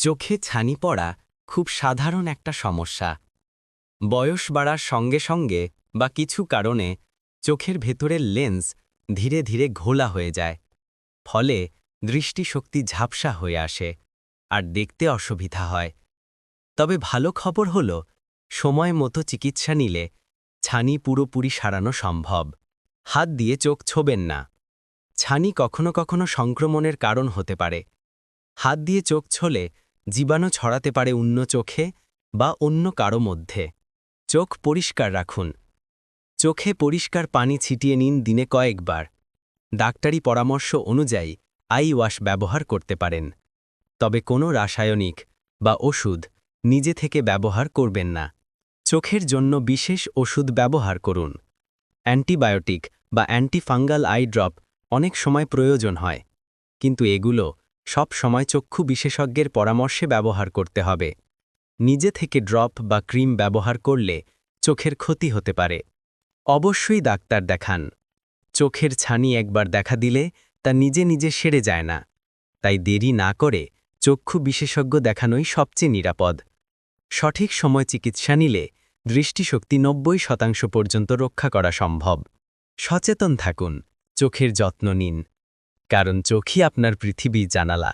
চোখে ছানি পড়া খুব সাধারণ একটা সমস্যা। বয়স বাড়ার সঙ্গে সঙ্গে বা কিছু কারণে চোখের ভেতরের লেন্স ধীরে ধীরে ঘোলা হয়ে যায়। ফলে দৃষ্টিশক্তি ঝাপসা হয়ে আসে আর দেখতে অসুবিধা হয়। তবে ভালো খবর হল, সময় মতো চিকিৎসা নিলে ছানি পুরোপুরি সারানো সম্ভব। হাত দিয়ে চোখ ছোবেন না। ছানি কখনো কখনো সংক্রমণের কারণ হতে পারে। হাত দিয়ে চোখ ছলে জীবাণু ছড়াতে পারে অন্য চোখে বা অন্য কারো মধ্যে। চোখ পরিষ্কার রাখুন। চোখে পরিষ্কার পানি ছিটিয়ে নিন দিনে কয়েকবার। ডাক্তারি পরামর্শ অনুযায়ী আই ওয়াশ ব্যবহার করতে পারেন। তবে কোনো রাসায়নিক বা ওষুধ নিজে থেকে ব্যবহার করবেন না। চোখের জন্য বিশেষ ওষুধ ব্যবহার করুন। অ্যান্টিবায়োটিক বা অ্যান্টিফাঙ্গাল আই ড্রপ অনেক সময় প্রয়োজন হয়, কিন্তু এগুলো সব সময় চক্ষু বিশেষজ্ঞের পরামর্শে ব্যবহার করতে হবে। নিজে থেকে ড্রপ বা ক্রিম ব্যবহার করলে চোখের ক্ষতি হতে পারে। অবশ্যই ডাক্তার দেখান। চোখের ছানি একবার দেখা দিলে তা নিজে নিজে সেরে যায় না। তাই দেরি না করে চক্ষু বিশেষজ্ঞ দেখানোই সবচেয়ে নিরাপদ। সঠিক সময় চিকিৎসা নিলে দৃষ্টিশক্তি ৯০% পর্যন্ত রক্ষা করা সম্ভব। সচেতন থাকুন, চোখের যত্ন নিন, কারণ চোখই আপনার পৃথিবীর জানালা।